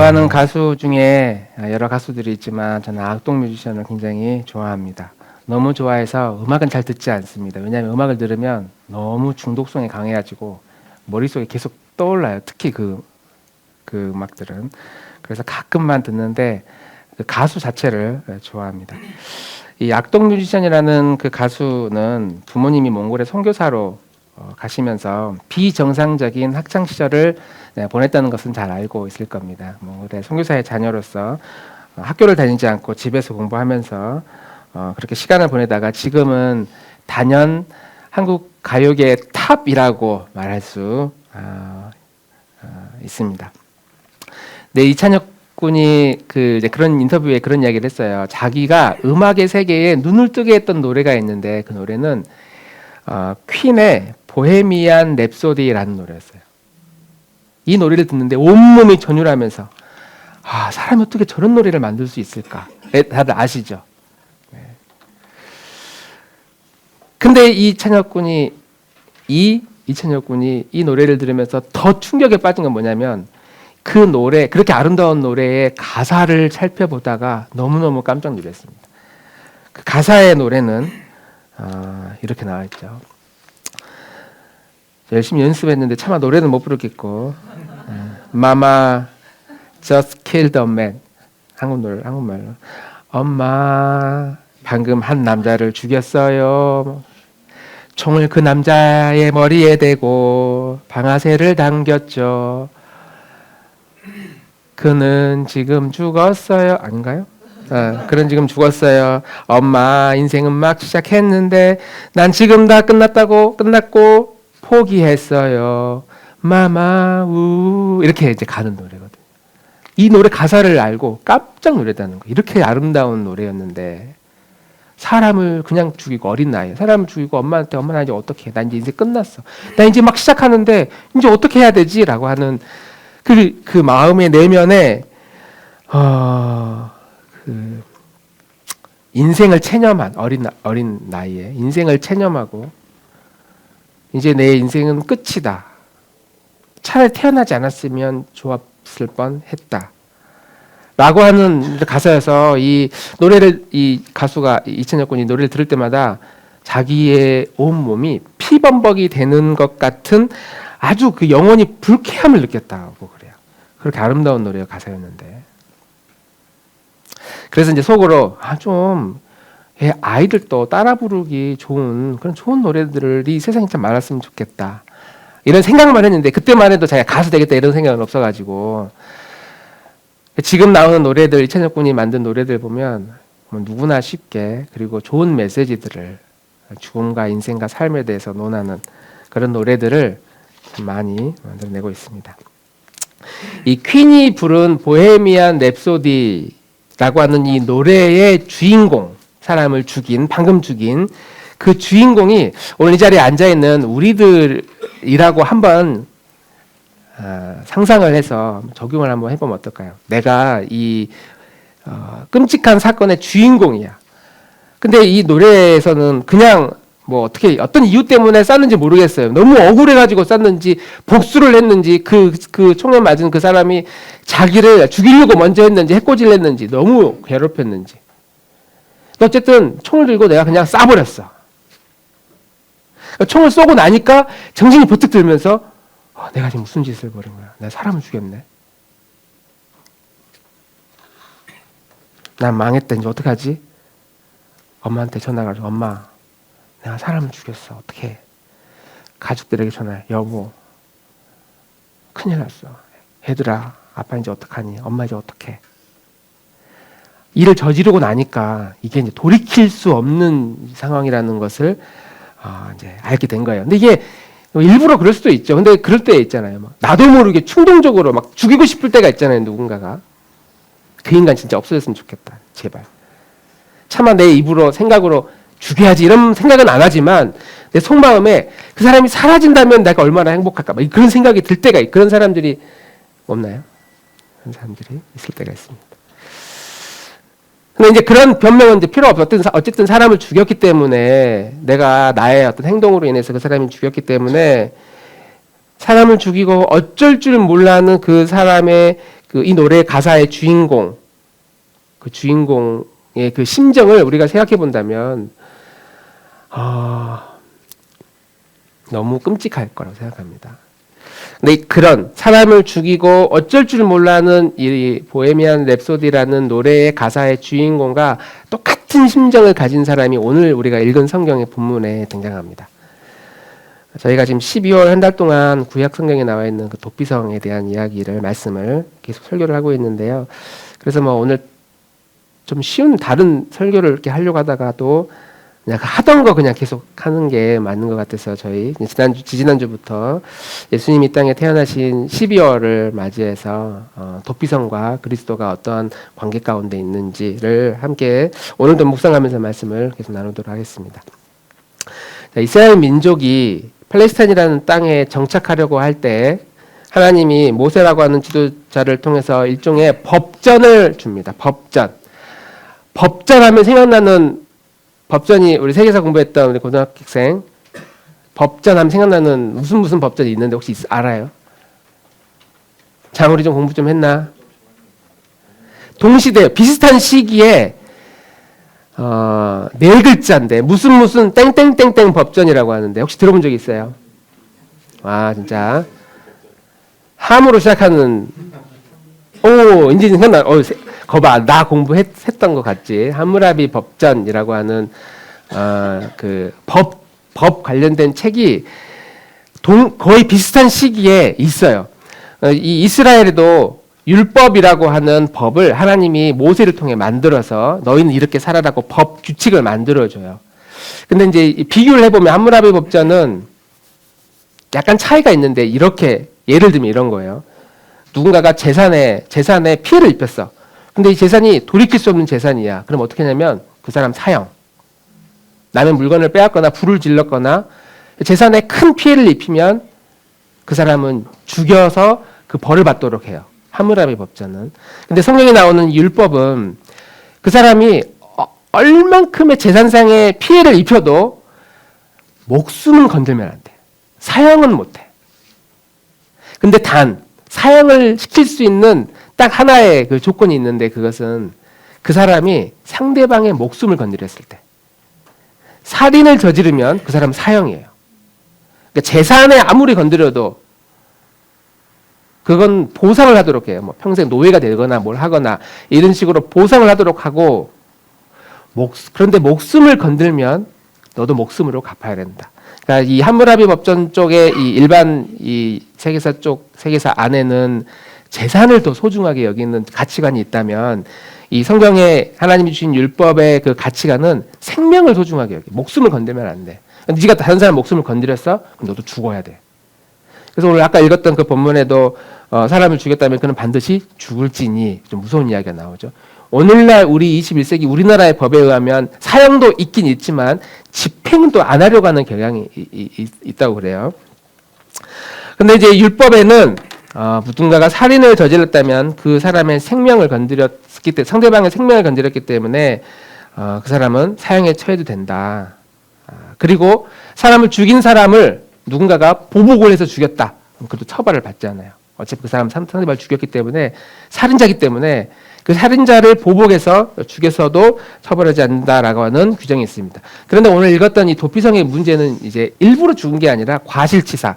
좋아하는 가수 중에 여러 가수들이 있지만 저는 악동 뮤지션을 굉장히 좋아합니다. 너무 좋아해서 음악은 잘 듣지 않습니다. 왜냐하면 음악을 들으면 너무 중독성이 강해가지고 머릿속에 계속 떠올라요. 특히 그 음악들은. 그래서 가끔만 듣는데 그 가수 자체를 좋아합니다. 이 악동 뮤지션이라는 그 가수는 부모님이 몽골에 선교사로 가시면서 비정상적인 학창 시절을 보냈다는 것은 잘 알고 있을 겁니다. 몽골의 선교사의 자녀로서 학교를 다니지 않고 집에서 공부하면서 그렇게 시간을 보내다가 지금은 단연 한국 가요계의 탑이라고 말할 수 있습니다. 네, 이찬혁 군이 그런 인터뷰에 그런 이야기를 했어요. 자기가 음악의 세계에 눈을 뜨게 했던 노래가 있는데 그 노래는 퀸의 보헤미안 랩소디라는 노래였어요. 이 노래를 듣는데 온몸이 전율하면서 사람이 어떻게 저런 노래를 만들 수 있을까? 다들 아시죠? 네. 근데 이찬혁 군이 이 노래를 들으면서 더 충격에 빠진 건 뭐냐면 그 노래, 그렇게 아름다운 노래의 가사를 살펴보다가 너무너무 깜짝 놀랐습니다. 그 가사의 노래는 이렇게 나와 있죠. 열심히 연습했는데 차마 노래는 못 부르겠고 Mama just killed a man. 한국말로 엄마 방금 한 남자를 죽였어요. 총을 그 남자의 머리에 대고 방아쇠를 당겼죠. 그는 지금 죽었어요. 아닌가요? 그는 지금 죽었어요. 엄마 인생은 막 시작했는데 난 지금 다 끝났고 포기했어요. 마마 우 이렇게 이제 가는 노래거든요. 이 노래 가사를 알고 깜짝 놀랐다는 거. 이렇게 아름다운 노래였는데 사람을 그냥 죽이고 어린 나이에 사람을 죽이고 엄마 나 이제 어떻게 해? 나 이제 인생 끝났어. 나 이제 막 시작하는데 이제 어떻게 해야 되지?라고 하는 그 마음의 내면에 인생을 체념한 어린 나이에 인생을 체념하고 이제 내 인생은 끝이다. 차라리 태어나지 않았으면 좋았을 뻔했다. 라고 하는 가사여서 이 노래를 이 가수가 이찬혁 군이 노래를 들을 때마다 자기의 온 몸이 피범벅이 되는 것 같은 아주 그 영혼이 불쾌함을 느꼈다고 그래요. 그렇게 아름다운 노래의 가사였는데. 그래서 이제 속으로 좀 아이들도 따라 부르기 좋은 그런 좋은 노래들이 세상에 참 많았으면 좋겠다. 이런 생각만 했는데 그때만 해도 자기가 가수 되겠다 이런 생각은 없어가지고 지금 나오는 노래들 이찬혁 군이 만든 노래들 보면 누구나 쉽게 그리고 좋은 메시지들을 죽음과 인생과 삶에 대해서 논하는 그런 노래들을 많이 만들어내고 있습니다. 이 퀸이 부른 보헤미안 랩소디라고 하는 이 노래의 주인공, 사람을 방금 죽인 그 주인공이 오늘 이 자리에 앉아있는 우리들이라고 한번 상상을 해서 적용을 한번 해보면 어떨까요? 내가 이 끔찍한 사건의 주인공이야. 근데 이 노래에서는 그냥 어떤 이유 때문에 쐈는지 모르겠어요. 너무 억울해가지고 쐈는지 복수를 했는지 그 총에 맞은 그 사람이 자기를 죽이려고 먼저 했는지 해코지를 했는지 너무 괴롭혔는지 어쨌든 총을 들고 내가 그냥 쏴버렸어. 총을 쏘고 나니까 정신이 버뜩 들면서 내가 지금 무슨 짓을 벌인 거야. 내가 사람을 죽였네. 난 망했다. 이제 어떡하지? 엄마한테 전화가 가지고 엄마 내가 사람을 죽였어. 어떡해. 가족들에게 전화해. 여보 큰일 났어. 얘들아 아빠 이제 어떡하니. 엄마 이제 어떡해. 일을 저지르고 나니까 이게 이제 돌이킬 수 없는 상황이라는 것을 이제 알게 된 거예요. 근데 이게 일부러 그럴 수도 있죠. 근데 그럴 때 있잖아요. 나도 모르게 충동적으로 막 죽이고 싶을 때가 있잖아요. 누군가가. 그 인간 진짜 없어졌으면 좋겠다. 제발. 차마 내 입으로 생각으로 죽여야지 이런 생각은 안 하지만 내 속마음에 그 사람이 사라진다면 내가 얼마나 행복할까. 그런 생각이 들 때가 있고 그런 사람들이 없나요? 그런 사람들이 있을 때가 있습니다. 근데 이제 그런 변명은 이제 필요 없어. 어쨌든 사람을 죽였기 때문에 내가 나의 어떤 행동으로 인해서 그 사람이 죽였기 때문에 사람을 죽이고 어쩔 줄 몰라는 그 사람의 이 노래의 가사의 주인공, 그 주인공의 그 심정을 우리가 생각해 본다면 너무 끔찍할 거라고 생각합니다. 근데 그런 사람을 죽이고 어쩔 줄 몰라는 이 보헤미안 랩소디라는 노래의 가사의 주인공과 똑같은 심정을 가진 사람이 오늘 우리가 읽은 성경의 본문에 등장합니다. 저희가 지금 12월 한 달 동안 구약 성경에 나와 있는 그 도피성에 대한 말씀을 계속 설교를 하고 있는데요. 그래서 오늘 좀 쉬운 다른 설교를 이렇게 하려고 하다가도 그냥 하던 거 그냥 계속 하는 게 맞는 것 같아서 저희 지지난주부터 예수님이 땅에 태어나신 12월을 맞이해서 도피성과 그리스도가 어떠한 관계 가운데 있는지를 함께 오늘도 묵상하면서 말씀을 계속 나누도록 하겠습니다. 이스라엘 민족이 팔레스타인이라는 땅에 정착하려고 할 때 하나님이 모세라고 하는 지도자를 통해서 일종의 법전을 줍니다. 법전하면 생각나는 법전이 우리 세계사 공부했던 우리 고등학생 법전하면 생각나는 무슨 법전이 있는데 혹시 알아요? 장우리 좀 공부 좀 했나? 동시대 비슷한 시기에 네 글자인데 무슨 땡땡땡땡 법전이라고 하는데 혹시 들어본 적 있어요? 와 진짜 함으로 시작하는 이제 생각나. 거봐 나 공부했던 것 같지. 함무라비 법전이라고 하는 그 법 관련된 책이 거의 비슷한 시기에 있어요. 이 이스라엘에도 율법이라고 하는 법을 하나님이 모세를 통해 만들어서 너희는 이렇게 살아라고 법 규칙을 만들어줘요. 근데 이제 비교를 해보면 함무라비 법전은 약간 차이가 있는데 이렇게 예를 들면 이런 거예요. 누군가가 재산에 피해를 입혔어. 근데 이 재산이 돌이킬 수 없는 재산이야. 그럼 어떻게 하냐면 그 사람 사형. 남의 물건을 빼앗거나 불을 질렀거나 재산에 큰 피해를 입히면 그 사람은 죽여서 그 벌을 받도록 해요. 함무라비 법전은. 근데 성경에 나오는 율법은 그 사람이 얼만큼의 재산상의 피해를 입혀도 목숨은 건들면 안 돼. 사형은 못 해. 근데 사형을 시킬 수 있는 딱 하나의 그 조건이 있는데 그것은 그 사람이 상대방의 목숨을 건드렸을 때. 살인을 저지르면 그 사람은 사형이에요. 그러니까 재산에 아무리 건드려도 그건 보상을 하도록 해요. 평생 노예가 되거나 뭘 하거나 이런 식으로 보상을 하도록 하고 그런데 목숨을 건들면 너도 목숨으로 갚아야 된다. 그러니까 이 함무라비 법전 쪽에 이 일반 이 세계사 안에는 재산을 더 소중하게 여기는 가치관이 있다면 이 성경에 하나님이 주신 율법의 그 가치관은 생명을 소중하게 여기. 목숨을 건들면 안 돼. 네가 다른 사람 목숨을 건드렸어? 그럼 너도 죽어야 돼. 그래서 오늘 아까 읽었던 그 본문에도 사람을 죽였다면 그는 반드시 죽을지니 좀 무서운 이야기가 나오죠. 오늘날 우리 21세기 우리나라의 법에 의하면 사형도 있긴 있지만 집행도 안 하려고 하는 경향이 있다고 그래요. 근데 이제 율법에는 누군가가 살인을 저질렀다면 그 사람의 생명을 건드렸기 때문에 상대방의 생명을 건드렸기 때문에 그 사람은 사형에 처해도 된다. 그리고 사람을 죽인 사람을 누군가가 보복을 해서 죽였다. 그래도 처벌을 받지 않아요. 어차피 그 사람 상대방을 죽였기 때문에 살인자이기 때문에 그 살인자를 보복해서 죽여서도 처벌하지 않는다라고 하는 규정이 있습니다. 그런데 오늘 읽었던 이 도피성의 문제는 이제 일부러 죽은 게 아니라 과실치사.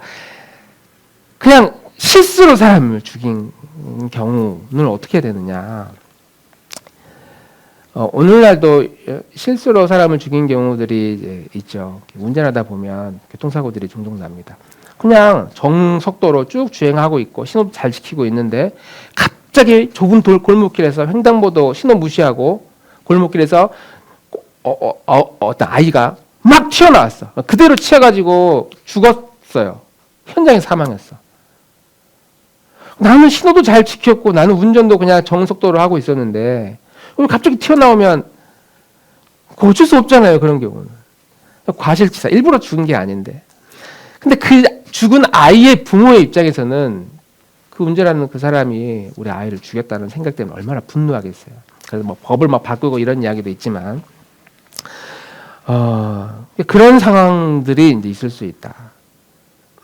그냥 실수로 사람을 죽인 경우는 어떻게 해야 되느냐. 오늘날도 실수로 사람을 죽인 경우들이 이제 있죠. 운전하다 보면 교통사고들이 종종 납니다. 그냥 정속도로 쭉 주행하고 있고 신호 잘 지키고 있는데 갑자기 좁은 골목길에서 횡단보도 신호 무시하고 골목길에서 어떤 아이가 막 튀어나왔어. 그대로 치여가지고 죽었어요. 현장에 사망했어. 나는 신호도 잘 지켰고 나는 운전도 그냥 정속도로 하고 있었는데 갑자기 튀어나오면 어쩔 수 없잖아요. 그런 경우는. 과실치사. 일부러 죽은 게 아닌데. 근데 그 죽은 아이의 부모의 입장에서는 그 운전하는 그 사람이 우리 아이를 죽였다는 생각 때문에 얼마나 분노하겠어요. 그래서 법을 바꾸고 이런 이야기도 있지만 그런 상황들이 이제 있을 수 있다.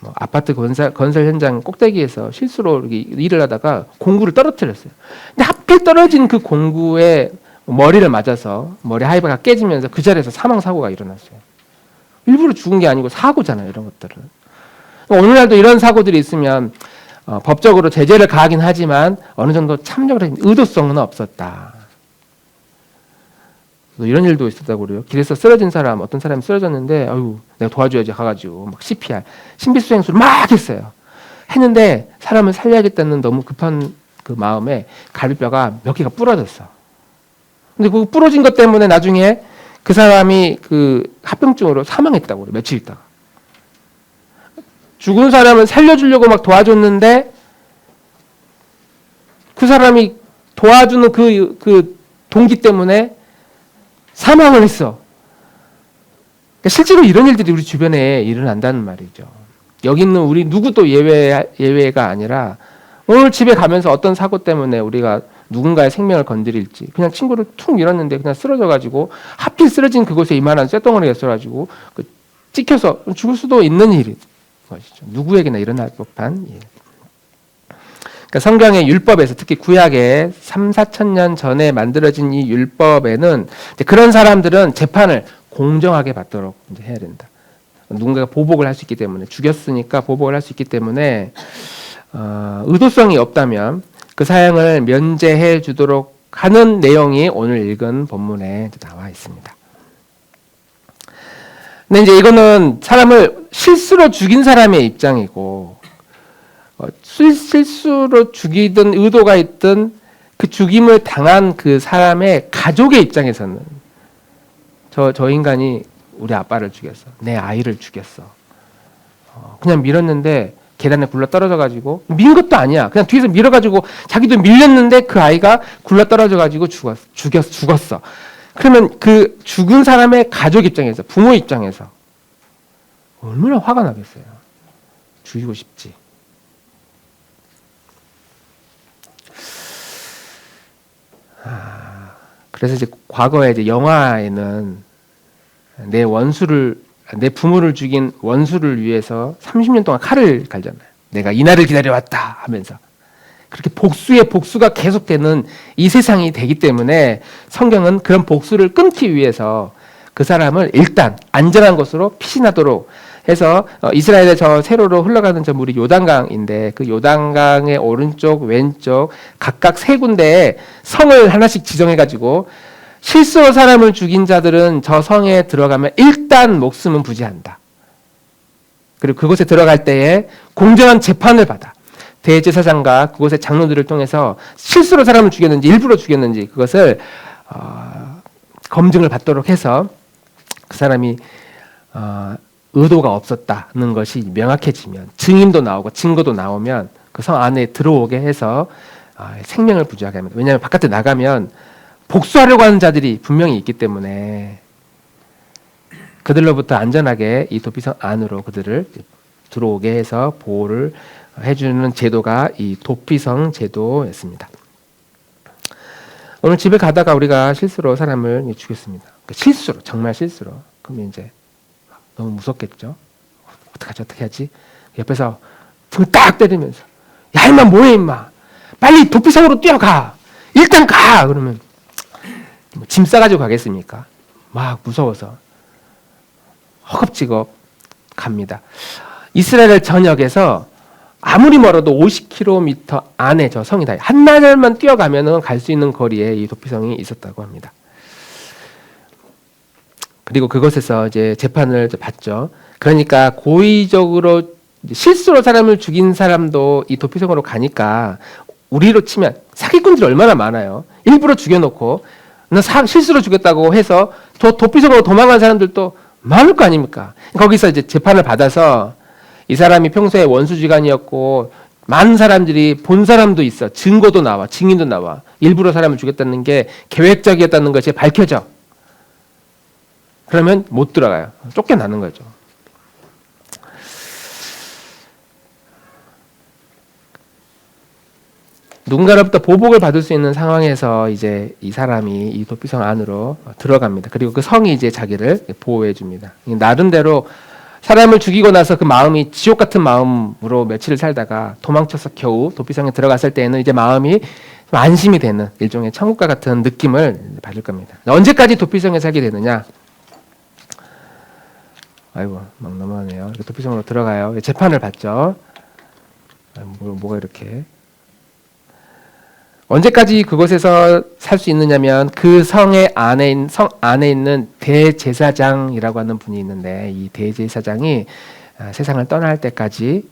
뭐 아파트 건설 현장 꼭대기에서 실수로 이렇게 일을 하다가 공구를 떨어뜨렸어요. 근데 하필 떨어진 그 공구에 머리를 맞아서 머리 하이바가 깨지면서 그 자리에서 사망 사고가 일어났어요. 일부러 죽은 게 아니고 사고잖아요, 이런 것들은. 오늘날도 이런 사고들이 있으면 법적으로 제재를 가하긴 하지만 어느 정도 참작을 의도성은 없었다. 이런 일도 있었다고 그래요. 길에서 쓰러진 사람, 어떤 사람이 쓰러졌는데, 아유, 내가 도와줘야지 가가지고 막 CPR, 심비수행술을 막 했어요. 했는데 사람을 살려야겠다는 너무 급한 그 마음에 갈비뼈가 몇 개가 부러졌어. 근데 그 부러진 것 때문에 나중에 그 사람이 그 합병증으로 사망했다고 그래요. 며칠 있다가. 죽은 사람을 살려주려고 막 도와줬는데 그 사람이 도와주는 그 동기 때문에 사망을 했어. 그러니까 실제로 이런 일들이 우리 주변에 일어난다는 말이죠. 여기 있는 우리 누구도 예외가 아니라 오늘 집에 가면서 어떤 사고 때문에 우리가 누군가의 생명을 건드릴지 그냥 친구를 툭 밀었는데 그냥 쓰러져가지고 하필 쓰러진 그곳에 이만한 쇳덩어리가 있어가지고 찍혀서 죽을 수도 있는 일인 것이죠. 누구에게나 일어날 법한 일. 그러니까 성경의 율법에서 특히 구약의 3,4천 년 전에 만들어진 이 율법에는 그런 사람들은 재판을 공정하게 받도록 이제 해야 된다. 누군가가 보복을 할 수 있기 때문에 죽였으니까 보복을 할 수 있기 때문에 의도성이 없다면 그 사형을 면제해 주도록 하는 내용이 오늘 읽은 본문에 나와 있습니다. 근데 이제 이거는 사람을 실수로 죽인 사람의 입장이고 실수로 죽이든 의도가 있든 그 죽임을 당한 그 사람의 가족의 입장에서는 저 인간이 우리 아빠를 죽였어. 내 아이를 죽였어. 그냥 밀었는데 계단에 굴러 떨어져가지고 민 것도 아니야. 그냥 뒤에서 밀어가지고 자기도 밀렸는데 그 아이가 굴러 떨어져가지고 죽었어. 그러면 그 죽은 사람의 가족 입장에서 부모 입장에서 얼마나 화가 나겠어요. 죽이고 싶지. 그래서 이제 과거에 이제 영화에는 내 부모를 죽인 원수를 위해서 30년 동안 칼을 갈잖아요. 내가 이날을 기다려왔다 하면서. 그렇게 복수의 복수가 계속되는 이 세상이 되기 때문에 성경은 그런 복수를 끊기 위해서 그 사람을 일단 안전한 곳으로 피신하도록 해서 이스라엘의 저 세로로 흘러가는 저 물이 요단강인데 그 요단강의 오른쪽 왼쪽 각각 세 군데에 성을 하나씩 지정해가지고 실수로 사람을 죽인 자들은 저 성에 들어가면 일단 목숨은 부지한다. 그리고 그곳에 들어갈 때에 공정한 재판을 받아. 대제사장과 그곳의 장로들을 통해서 실수로 사람을 죽였는지 일부러 죽였는지 그것을 검증을 받도록 해서 그 사람이 의도가 없었다는 것이 명확해지면 증인도 나오고 증거도 나오면 그 성 안에 들어오게 해서 생명을 부지하게 합니다. 왜냐하면 바깥에 나가면 복수하려고 하는 자들이 분명히 있기 때문에 그들로부터 안전하게 이 도피성 안으로 그들을 들어오게 해서 보호를 해주는 제도가 이 도피성 제도였습니다. 오늘 집에 가다가 우리가 실수로 사람을 죽였습니다. 실수로, 정말 실수로. 그러면 이제 너무 무섭겠죠? 어떻게 하지? 옆에서 등 딱 때리면서 야 임마 뭐해 임마 빨리 도피성으로 뛰어가 일단 가 그러면 짐 싸가지고 가겠습니까? 막 무서워서 허겁지겁 갑니다. 이스라엘 전역에서 아무리 멀어도 50km 안에 저 성이 다 한나절만 뛰어가면은 갈 수 있는 거리에 이 도피성이 있었다고 합니다. 그리고 그곳에서 이제 재판을 받죠. 그러니까 고의적으로 실수로 사람을 죽인 사람도 이 도피성으로 가니까 우리로 치면 사기꾼들이 얼마나 많아요. 일부러 죽여놓고 실수로 죽였다고 해서 도피성으로 도망간 사람들도 많을 거 아닙니까? 거기서 이제 재판을 받아서 이 사람이 평소에 원수지간이었고 많은 사람들이 본 사람도 있어. 증거도 나와. 증인도 나와. 일부러 사람을 죽였다는 게 계획적이었다는 것이 밝혀져. 그러면 못 들어가요. 쫓겨나는 거죠. 누군가로부터 보복을 받을 수 있는 상황에서 이제 이 사람이 이 도피성 안으로 들어갑니다. 그리고 그 성이 이제 자기를 보호해 줍니다. 나름대로 사람을 죽이고 나서 그 마음이 지옥 같은 마음으로 며칠을 살다가 도망쳐서 겨우 도피성에 들어갔을 때에는 이제 마음이 좀 안심이 되는 일종의 천국과 같은 느낌을 받을 겁니다. 언제까지 도피성에 살게 되느냐? 아이고, 막 넘어가네요. 도피성으로 들어가요. 재판을 받죠. 뭐가 이렇게. 언제까지 그곳에서 살 수 있느냐면 그 성 안에 있는 대제사장이라고 하는 분이 있는데 이 대제사장이 세상을 떠날 때까지는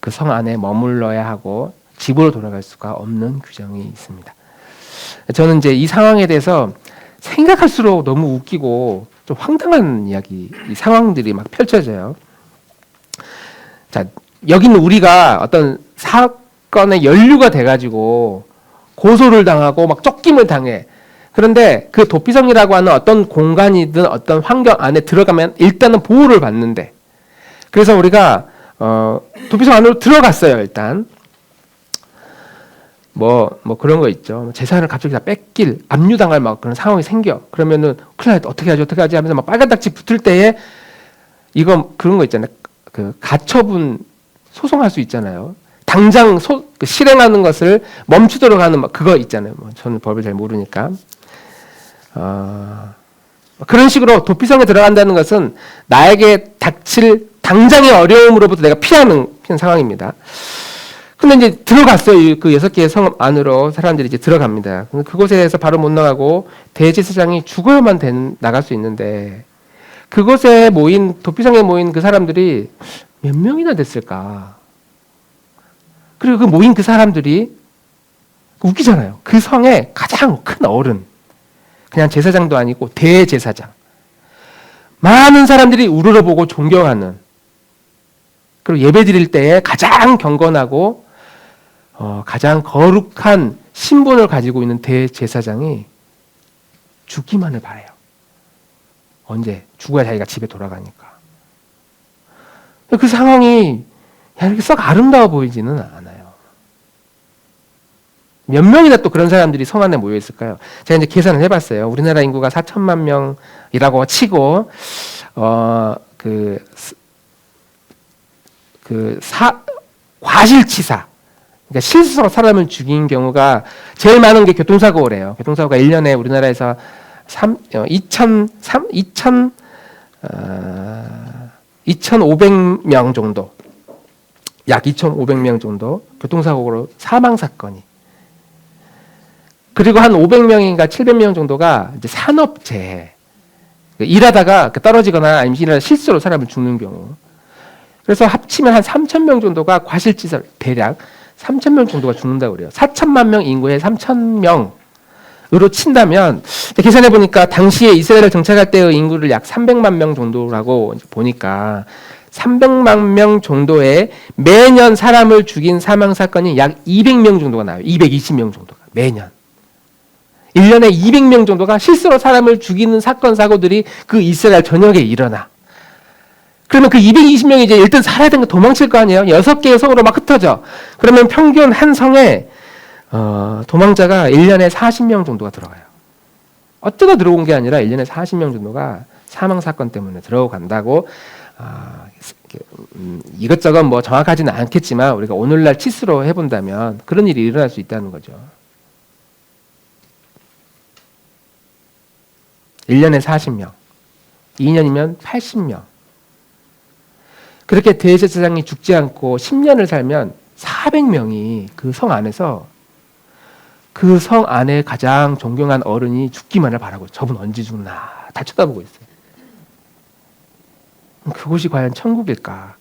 그 성 안에 머물러야 하고 집으로 돌아갈 수가 없는 규정이 있습니다. 저는 이제 이 상황에 대해서 생각할수록 너무 웃기고 좀 황당한 이야기, 이 상황들이 막 펼쳐져요. 자, 여기는 우리가 어떤 사건에 연루가 돼가지고 고소를 당하고 막 쫓김을 당해. 그런데 그 도피성이라고 하는 어떤 공간이든 어떤 환경 안에 들어가면 일단은 보호를 받는데, 그래서 우리가 도피성 안으로 들어갔어요. 일단 뭐 그런 거 있죠. 재산을 갑자기 다 뺏길, 압류당할 막 그런 상황이 생겨. 그러면은 큰일 났다. 어떻게 하지 하면서 막 빨간 딱지 붙을 때에 이건 그런 거 있잖아요. 그 가처분 소송할 수 있잖아요. 당장 실행하는 것을 멈추도록 하는 그거 있잖아요. 저는 법을 잘 모르니까. 그런 식으로 도피성에 들어간다는 것은 나에게 닥칠 당장의 어려움으로부터 내가 피하는 상황입니다. 근데 이제 들어갔어요. 그 6개의 성 안으로 사람들이 이제 들어갑니다. 그곳에서 바로 못 나가고 대제사장이 죽어야만 나갈 수 있는데 그곳에 도피성에 모인 그 사람들이 몇 명이나 됐을까? 그리고 그 모인 그 사람들이 웃기잖아요. 그 성의 가장 큰 어른, 그냥 제사장도 아니고 대제사장, 많은 사람들이 우러러보고 존경하는, 그리고 예배 드릴 때에 가장 경건하고 가장 거룩한 신분을 가지고 있는 대제사장이 죽기만을 바라요. 언제? 죽어야 자기가 집에 돌아가니까. 그 상황이 이렇게 썩 아름다워 보이지는 않아요. 몇 명이나 또 그런 사람들이 성 안에 모여 있을까요? 제가 이제 계산을 해봤어요. 우리나라 인구가 4천만 명이라고 치고 과실치사, 그러니까 실수로 사람을 죽인 경우가 제일 많은 게 교통사고래요. 교통사고가 1년에 우리나라에서 2,500명 정도, 약 2,500명 정도 교통사고로 사망사건이. 그리고 한 500명인가 700명 정도가 이제 산업재해, 일하다가 떨어지거나 아니면 일하다 실수로 사람을 죽는 경우. 그래서 합치면 한 3,000명 정도가 과실치사, 대략 3,000명 정도가 죽는다고 그래요. 4천만 명 인구에 3,000명으로 친다면, 계산해 보니까 당시에 이스라엘을 정착할 때의 인구를 약 300만 명 정도라고 보니까 300만 명 정도의 매년 사람을 죽인 사망 사건이 약 200명 정도가 나와요. 220명 정도가 매년. 1년에 200명 정도가 실수로 사람을 죽이는 사건 사고들이 그 이스라엘 전역에 일어나. 그러면 그 220명이 이제 일단 살아야 되는 거 도망칠 거 아니에요? 6개의 성으로 막 흩어져. 그러면 평균 한 성에 도망자가 1년에 40명 정도가 들어가요. 어쩌다 들어온 게 아니라 1년에 40명 정도가 사망 사건 때문에 들어간다고. 이것저것 뭐 정확하지는 않겠지만 우리가 오늘날 치수로 해본다면 그런 일이 일어날 수 있다는 거죠. 1년에 40명, 2년이면 80명. 그렇게 대제사장이 죽지 않고 10년을 살면 400명이 그 성 안에서 그 성 안에 가장 존경한 어른이 죽기만을 바라고, 저분 언제 죽나 다 쳐다보고 있어요. 그곳이 과연 천국일까?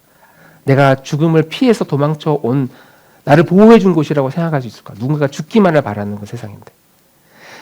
내가 죽음을 피해서 도망쳐 온, 나를 보호해 준 곳이라고 생각할 수 있을까? 누군가가 죽기만을 바라는 건 세상인데.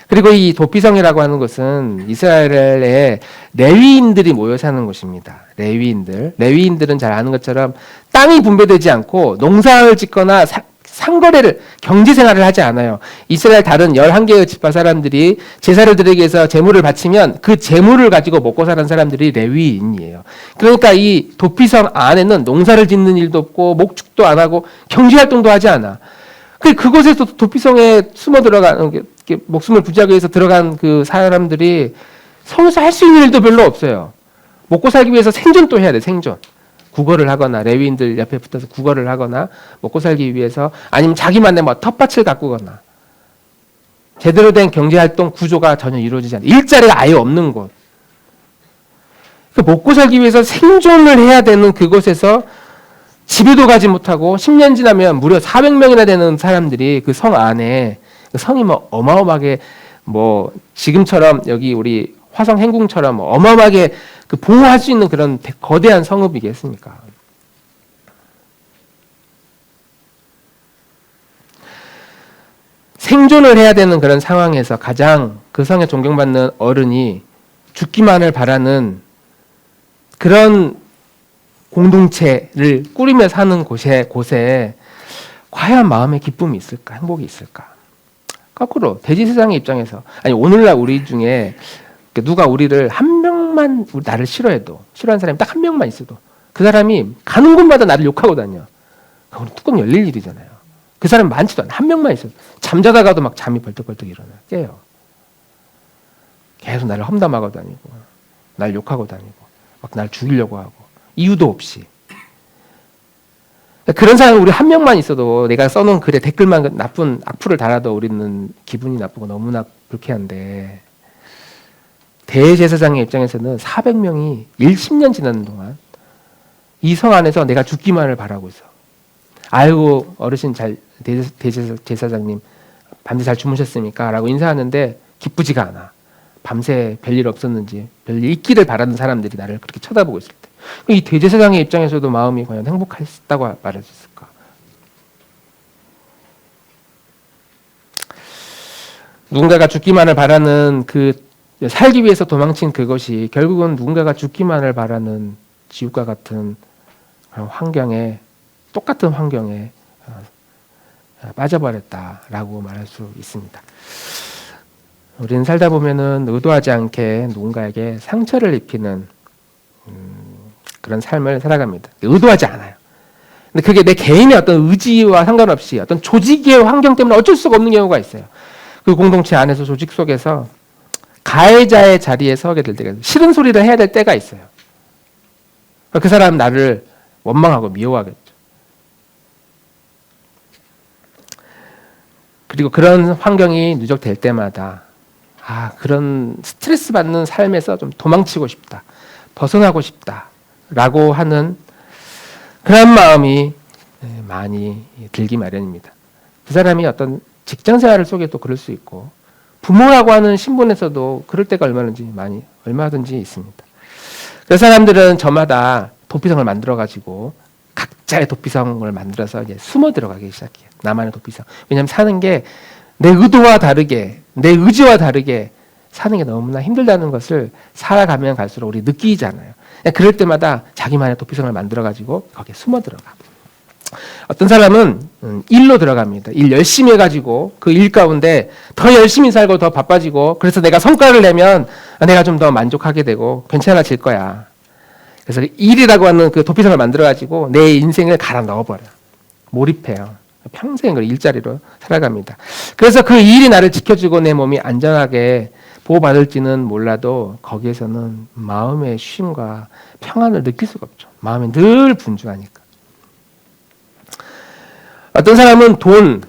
그리고 이 도피성이라고 하는 것은 이스라엘의 레위인들이 모여 사는 곳입니다. 레위인들은 잘 아는 것처럼 땅이 분배되지 않고 농사를 짓거나 상거래를, 경제생활을 하지 않아요. 이스라엘 다른 11개의 지파 사람들이 제사를 드리기 위해서 제물을 바치면 그 제물을 가지고 먹고 사는 사람들이 레위인이에요. 그러니까 이 도피성 안에는 농사를 짓는 일도 없고 목축도 안 하고 경제활동도 하지 않아. 그곳에서 도피성에 숨어 들어가는, 목숨을 부지하기 위해서 들어간 그 사람들이 성에서 할 수 있는 일도 별로 없어요. 먹고 살기 위해서 생존도 해야 돼. 생존. 구걸을 하거나 레위인들 옆에 붙어서 구걸을 하거나 먹고 살기 위해서 아니면 자기만의 뭐 텃밭을 가꾸거나 제대로 된 경제활동 구조가 전혀 이루어지지 않는 일자리가 아예 없는 곳. 먹고 살기 위해서 생존을 해야 되는 그곳에서 집에도 가지 못하고 10년 지나면 무려 400명이나 되는 사람들이 그 성 안에 성이 뭐 어마어마하게 뭐 지금처럼 여기 우리 화성 행궁처럼 어마어마하게 그 보호할 수 있는 그런 거대한 성읍이겠습니까? 생존을 해야 되는 그런 상황에서 가장 그 성에 존경받는 어른이 죽기만을 바라는 그런 공동체를 꾸리며 사는 곳에 과연 마음의 기쁨이 있을까? 행복이 있을까? 거꾸로 대지세상의 입장에서 아니 오늘날 우리 중에 누가 우리를 한 명만 나를 싫어해도 싫어하는 사람이 딱 한 명만 있어도 그 사람이 가는 곳마다 나를 욕하고 다녀. 그건 뚜껑 열릴 일이잖아요. 그 사람 많지도 않아. 한 명만 있어도 잠자다가도 막 잠이 벌떡벌떡 일어나 깨요. 계속 나를 험담하고 다니고 날 욕하고 다니고 막 날 죽이려고 하고 이유도 없이. 그런 사람이 우리 한 명만 있어도 내가 써놓은 글에 댓글만 나쁜 악플을 달아도 우리는 기분이 나쁘고 너무나 불쾌한데 대제사장의 입장에서는 400명이 10년 지나는 동안 이 성 안에서 내가 죽기만을 바라고 있어. 아이고 어르신 잘 대제사장님 밤새 잘 주무셨습니까? 라고 인사하는데 기쁘지가 않아. 밤새 별일 없었는지 별일 있기를 바라는 사람들이 나를 그렇게 쳐다보고 있을 때 이 대제사장의 입장에서도 마음이 과연 행복했다고 말할 수 있을까? 누군가가 죽기만을 바라는 그 살기 위해서 도망친 그것이 결국은 누군가가 죽기만을 바라는 지옥과 같은 환경에 똑같은 환경에 빠져버렸다라고 말할 수 있습니다. 우리는 살다 보면은 의도하지 않게 누군가에게 상처를 입히는 그런 삶을 살아갑니다. 의도하지 않아요. 근데 그게 내 개인의 어떤 의지와 상관없이 어떤 조직의 환경 때문에 어쩔 수가 없는 경우가 있어요. 그 공동체 안에서 조직 속에서 가해자의 자리에 서게 될 때가 싫은 소리를 해야 될 때가 있어요. 그 사람은 나를 원망하고 미워하겠죠. 그리고 그런 환경이 누적될 때마다 그런 스트레스 받는 삶에서 좀 도망치고 싶다. 벗어나고 싶다라고 하는 그런 마음이 많이 들기 마련입니다. 그 사람이 어떤 직장 생활 속에도 그럴 수 있고 부모라고 하는 신분에서도 그럴 때가 얼마든지 있습니다. 그 사람들은 저마다 도피성을 만들어가지고 각자의 도피성을 만들어서 이제 숨어 들어가기 시작해요. 나만의 도피성. 왜냐하면 사는 게 내 의도와 다르게, 내 의지와 다르게 사는 게 너무나 힘들다는 것을 살아가면 갈수록 우리 느끼잖아요. 그럴 때마다 자기만의 도피성을 만들어가지고 거기에 숨어 들어가. 어떤 사람은 일로 들어갑니다. 일 열심히 해가지고 그 일 가운데 더 열심히 살고 더 바빠지고 그래서 내가 성과를 내면 내가 좀 더 만족하게 되고 괜찮아질 거야. 그래서 일이라고 하는 그 도피성을 만들어가지고 내 인생을 갈아 넣어버려. 몰입해요. 평생 그 일자리로 살아갑니다. 그래서 그 일이 나를 지켜주고 내 몸이 안전하게 보호받을지는 몰라도 거기에서는 마음의 쉼과 평안을 느낄 수가 없죠. 마음이 늘 분주하니까. 어떤 사람은 돈,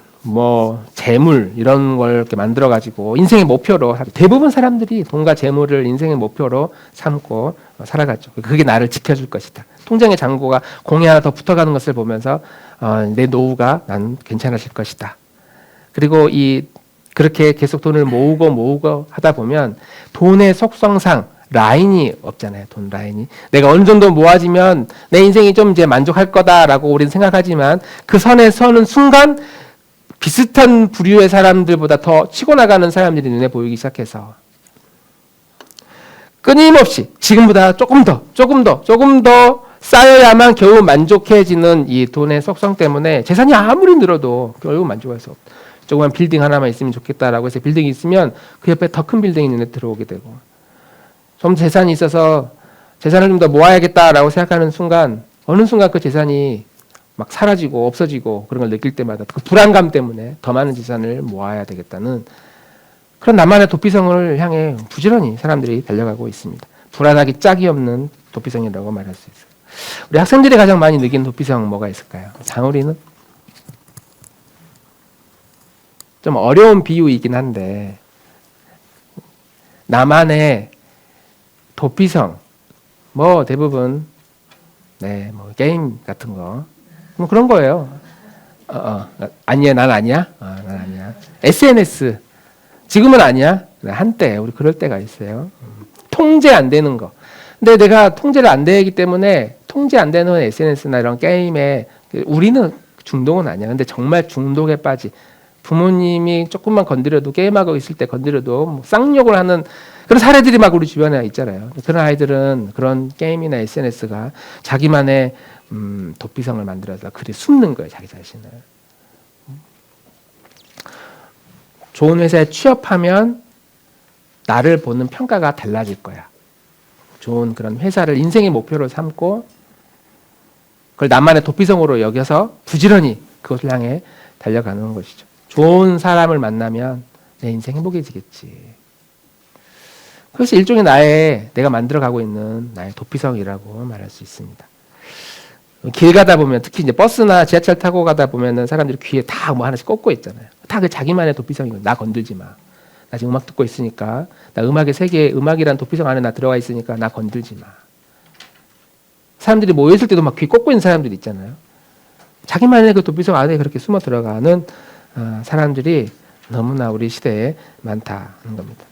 재물 이런 걸 이렇게 만들어 가지고 인생의 목표로 대부분 사람들이 돈과 재물을 인생의 목표로 삼고 살아가죠. 그게 나를 지켜줄 것이다. 통장의 잔고가 공이 하나 더 붙어가는 것을 보면서 내 노후가 난 괜찮아질 것이다. 그리고 그렇게 계속 돈을 모으고 하다 보면 돈의 속성상 라인이 없잖아요. 돈 라인이. 내가 어느 정도 모아지면 내 인생이 좀 이제 만족할 거다라고 우리는 생각하지만 그 선에 서는 순간 비슷한 부류의 사람들보다 더 치고 나가는 사람들이 눈에 보이기 시작해서 끊임없이 지금보다 조금 더 쌓여야만 겨우 만족해지는 이 돈의 속성 때문에 재산이 아무리 늘어도 결국 만족할 수 없다. 조그만 빌딩 하나만 있으면 좋겠다라고 해서 빌딩이 있으면 그 옆에 더 큰 빌딩이 눈에 들어오게 되고 좀 재산이 있어서 재산을 좀 더 모아야겠다라고 생각하는 순간 어느 순간 그 재산이 막 사라지고 없어지고 그런 걸 느낄 때마다 그 불안감 때문에 더 많은 재산을 모아야 되겠다는 그런 나만의 도피성을 향해 부지런히 사람들이 달려가고 있습니다. 불안하기 짝이 없는 도피성이라고 말할 수 있어요. 우리 학생들이 가장 많이 느끼는 도피성 뭐가 있을까요? 장우리는? 좀 어려운 비유이긴 한데 나만의 도피성 뭐 대부분 뭐 게임 같은 거 뭐 그런 거예요. 아니야, 난 아니야. 난 아니야. SNS 지금은 아니야. 한때 우리 그럴 때가 있어요. 통제 안 되는 거. 근데 내가 통제를 안 되기 때문에 통제 안 되는 SNS나 이런 게임에 우리는 중독은 아니야. 근데 정말 중독에 빠지. 부모님이 조금만 건드려도 게임하고 있을 때 건드려도 뭐 쌍욕을 하는 그런 사례들이 막 우리 주변에 있잖아요. 그런 아이들은 그런 게임이나 SNS가 자기만의 도피성을 만들어서 그리 숨는 거예요. 자기 자신을. 좋은 회사에 취업하면 나를 보는 평가가 달라질 거야. 좋은 그런 회사를 인생의 목표로 삼고 그걸 나만의 도피성으로 여겨서 부지런히 그것을 향해 달려가는 것이죠. 좋은 사람을 만나면 내 인생 행복해지겠지. 그것이 일종의 내가 만들어가고 있는 나의 도피성이라고 말할 수 있습니다. 길 가다 보면 특히 이제 버스나 지하철 타고 가다 보면은 사람들이 귀에 다 뭐 하나씩 꽂고 있잖아요. 다 그 자기만의 도피성이고 나 건들지 마. 나 지금 음악 듣고 있으니까 나 음악의 세계에 음악이란 도피성 안에 나 들어가 있으니까 나 건들지 마. 사람들이 모여있을 때도 막 귀 꽂고 있는 사람들이 있잖아요. 자기만의 그 도피성 안에 그렇게 숨어 들어가는 사람들이 너무나 우리 시대에 많다는 겁니다.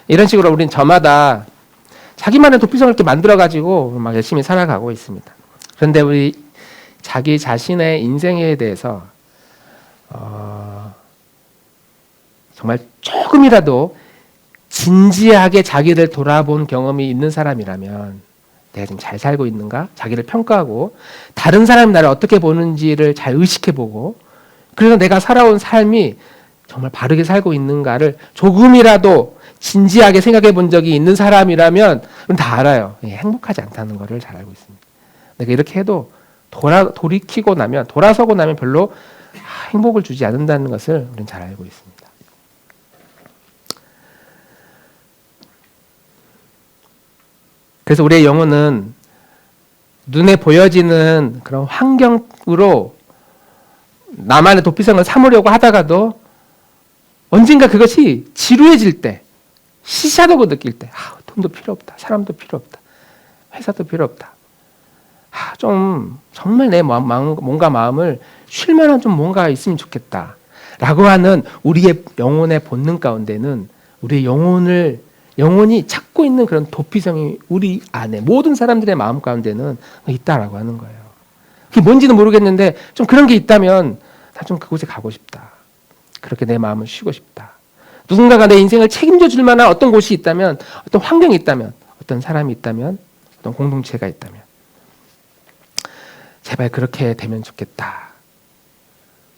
이런 식으로 우리는 저마다 자기만의 도피성을 이렇게 만들어가지고 막 열심히 살아가고 있습니다. 그런데 우리 자기 자신의 인생에 대해서 정말 조금이라도 진지하게 자기를 돌아본 경험이 있는 사람이라면 내가 지금 잘 살고 있는가? 자기를 평가하고 다른 사람이 나를 어떻게 보는지를 잘 의식해보고 그래서 내가 살아온 삶이 정말 바르게 살고 있는가를 조금이라도 진지하게 생각해 본 적이 있는 사람이라면 다 알아요. 행복하지 않다는 것을 잘 알고 있습니다. 내가 이렇게 해도 돌이키고 나면 돌아서고 나면 별로 행복을 주지 않는다는 것을 우리는 잘 알고 있습니다. 그래서 우리의 영혼은 눈에 보여지는 그런 환경으로 나만의 도피성을 삼으려고 하다가도 언젠가 그것이 지루해질 때, 시시하다고 느낄 때, 돈도 필요 없다, 사람도 필요 없다, 회사도 필요 없다. 좀 정말 내 몸과 마음을 쉴 만한 좀 뭔가 있으면 좋겠다. 라고 하는 우리의 영혼의 본능 가운데는 우리의 영혼이 찾고 있는 그런 도피성이 우리 안에 모든 사람들의 마음 가운데는 있다라고 하는 거예요. 그게 뭔지는 모르겠는데 좀 그런 게 있다면 나 좀 그곳에 가고 싶다. 그렇게 내 마음을 쉬고 싶다. 누군가가 내 인생을 책임져 줄 만한 어떤 곳이 있다면, 어떤 환경이 있다면, 어떤 사람이 있다면, 어떤 공동체가 있다면 제발 그렇게 되면 좋겠다.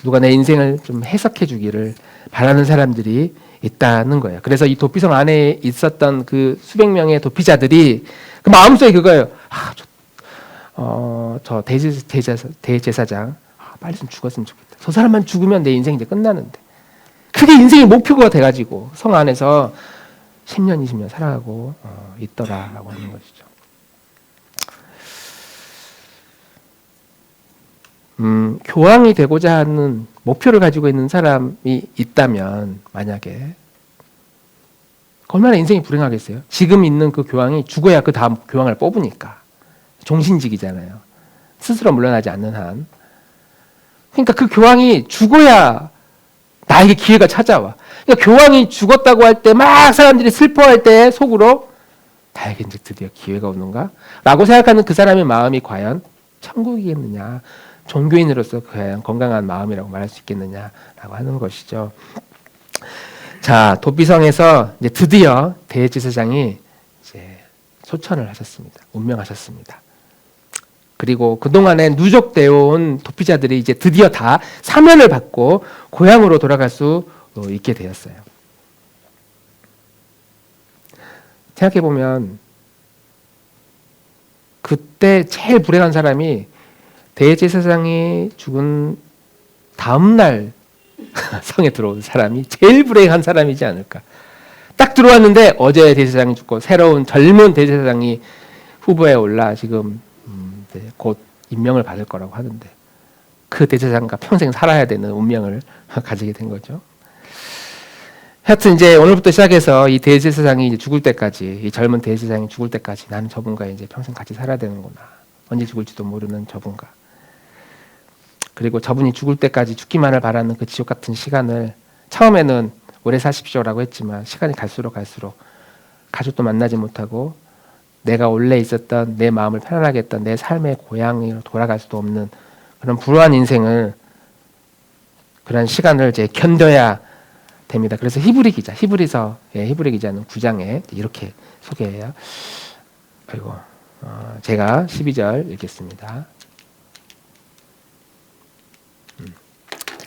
누가 내 인생을 좀 해석해 주기를 바라는 사람들이 있다는 거예요. 그래서 이 도피성 안에 있었던 그 수백 명의 도피자들이 그 마음속에 그거예요. 저 대제사장 빨리 좀 죽었으면 좋겠다. 저 사람만 죽으면 내 인생 이제 끝나는데. 그게 인생의 목표가 돼가지고 성 안에서 10년, 20년 살아가고 있더라라고 하는 것이죠. 교황이 되고자 하는 목표를 가지고 있는 사람이 있다면 만약에 얼마나 인생이 불행하겠어요? 지금 있는 그 교황이 죽어야 그 다음 교황을 뽑으니까 종신직이잖아요. 스스로 물러나지 않는 한. 그러니까 그 교황이 죽어야 나에게 기회가 찾아와. 그러니까 교황이 죽었다고 할 때 막 사람들이 슬퍼할 때 속으로 나에게 이제 드디어 기회가 오는가? 라고 생각하는 그 사람의 마음이 과연 천국이겠느냐? 종교인으로서 과연 건강한 마음이라고 말할 수 있겠느냐라고 하는 것이죠. 자, 도피성에서 이제 드디어 대제사장이 이제 소천을 하셨습니다. 운명하셨습니다. 그리고 그동안에 누적되어 온 도피자들이 이제 드디어 다 사면을 받고 고향으로 돌아갈 수 있게 되었어요. 생각해보면 그때 제일 불행한 사람이 대제사장이 죽은 다음 날 성에 들어온 사람이 제일 불행한 사람이지 않을까. 딱 들어왔는데 어제 대제사장이 죽고 새로운 젊은 대제사장이 후보에 올라 지금 곧 임명을 받을 거라고 하는데 그 대제사장과 평생 살아야 되는 운명을 가지게 된 거죠. 하여튼 이제 오늘부터 시작해서 이 대제사장이 이제 죽을 때까지, 이 젊은 대제사장이 죽을 때까지 나는 저분과 이제 평생 같이 살아야 되는구나. 언제 죽을지도 모르는 저분과. 그리고 저분이 죽을 때까지 죽기만을 바라는 그 지옥 같은 시간을 처음에는 오래 사십시오라고 했지만 시간이 갈수록 가족도 만나지 못하고 내가 원래 있었던 내 마음을 편안하게 했던 내 삶의 고향으로 돌아갈 수도 없는 그런 불우한 인생을, 그런 시간을 이제 견뎌야 됩니다. 그래서 히브리서 히브리 기자는 9장에 이렇게 소개해요. 그리고 제가 12절 읽겠습니다.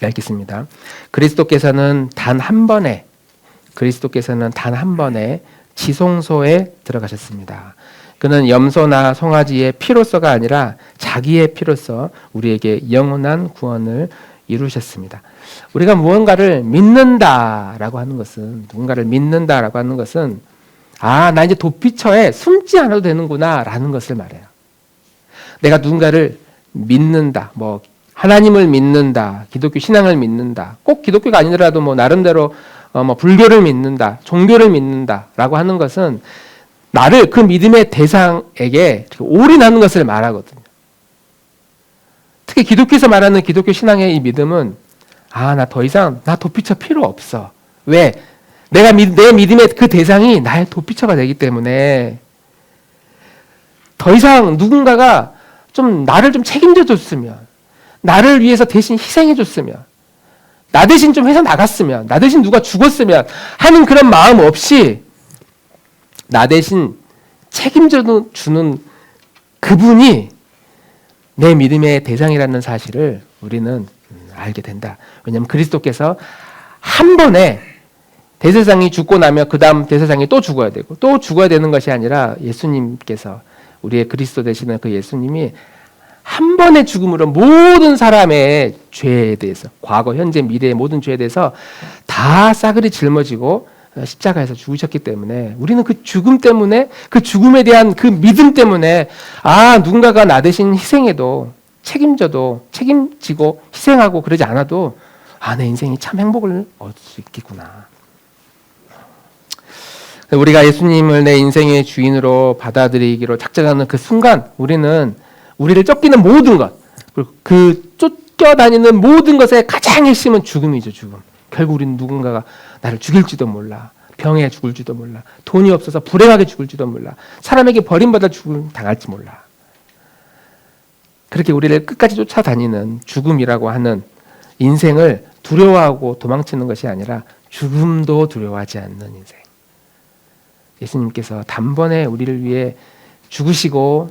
읽겠습니다. 그리스도께서는 단 한 번에 지성소에 들어가셨습니다. 그는 염소나 송아지의 피로서가 아니라 자기의 피로서 우리에게 영원한 구원을 이루셨습니다. 우리가 무언가를 믿는다라고 하는 것은, 나 이제 도피처에 숨지 않아도 되는구나라는 것을 말해요. 내가 누군가를 믿는다, 하나님을 믿는다, 기독교 신앙을 믿는다, 꼭 기독교가 아니더라도 나름대로 불교를 믿는다, 종교를 믿는다라고 하는 것은 나를 그 믿음의 대상에게 올인하는 것을 말하거든요. 특히 기독교에서 말하는 기독교 신앙의 이 믿음은 나 더 이상 도피처 필요 없어. 왜? 내 믿음의 그 대상이 나의 도피처가 되기 때문에 더 이상 누군가가 나를 좀 책임져 줬으면, 나를 위해서 대신 희생해 줬으면, 나 대신 좀 회사 나갔으면, 나 대신 누가 죽었으면 하는 그런 마음 없이 나 대신 책임져 주는 그분이 내 믿음의 대상이라는 사실을 우리는 알게 된다. 왜냐하면 그리스도께서 한 번에 대제사장이 죽고 나면 그 다음 대제사장이 또 죽어야 되고 또 죽어야 되는 것이 아니라 예수님께서, 우리의 그리스도 되시는 그 예수님이 한 번의 죽음으로 모든 사람의 죄에 대해서, 과거, 현재, 미래의 모든 죄에 대해서 다 싸그리 짊어지고 십자가에서 죽으셨기 때문에 우리는 그 죽음 때문에, 그 죽음에 대한 그 믿음 때문에 누군가가 나 대신 희생해도, 책임지고 희생하고 그러지 않아도 내 인생이 참 행복을 얻을 수 있겠구나. 우리가 예수님을 내 인생의 주인으로 받아들이기로 작정하는 그 순간 우리는 우리를 쫓기는 모든 것, 그 쫓겨다니는 모든 것의 가장 핵심은 죽음이죠. 죽음. 결국 우리는 누군가가 나를 죽일지도 몰라, 병에 죽을지도 몰라, 돈이 없어서 불행하게 죽을지도 몰라, 사람에게 버림받아 당할지 몰라. 그렇게 우리를 끝까지 쫓아다니는 죽음이라고 하는 인생을 두려워하고 도망치는 것이 아니라 죽음도 두려워하지 않는 인생. 예수님께서 단번에 우리를 위해 죽으시고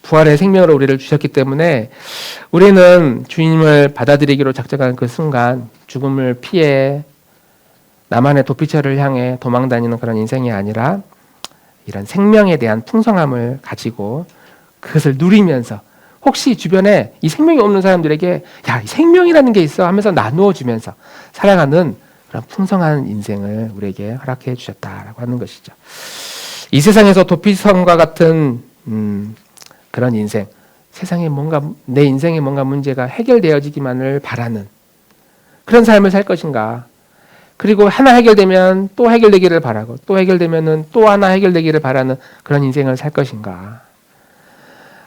부활의 생명으로 우리를 주셨기 때문에 우리는 주님을 받아들이기로 작정한 그 순간 죽음을 피해 나만의 도피처를 향해 도망다니는 그런 인생이 아니라 이런 생명에 대한 풍성함을 가지고 그것을 누리면서, 혹시 주변에 이 생명이 없는 사람들에게 이 생명이라는 게 있어 하면서 나누어 주면서 살아가는 그런 풍성한 인생을 우리에게 허락해 주셨다라고 하는 것이죠. 이 세상에서 도피성과 같은 그런 인생, 세상에 내 인생에 뭔가 문제가 해결되어지기만을 바라는 그런 삶을 살 것인가? 그리고 하나 해결되면 또 해결되기를 바라고, 또 해결되면은 또 하나 해결되기를 바라는 그런 인생을 살 것인가?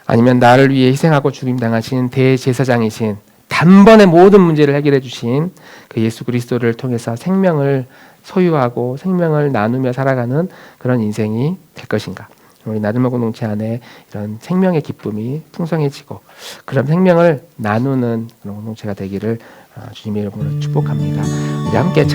아니면 나를 위해 희생하고 죽임당하신 대제사장이신, 단번에 모든 문제를 해결해 주신 그 예수 그리스도를 통해서 생명을 소유하고 생명을 나누며 살아가는 그런 인생이 될 것인가? 우리 나들목 공동체 안에 이런 생명의 기쁨이 풍성해지고 그런 생명을 나누는 그런 공동체가 되기를 주님의 이름으로 축복합니다. 우리 함께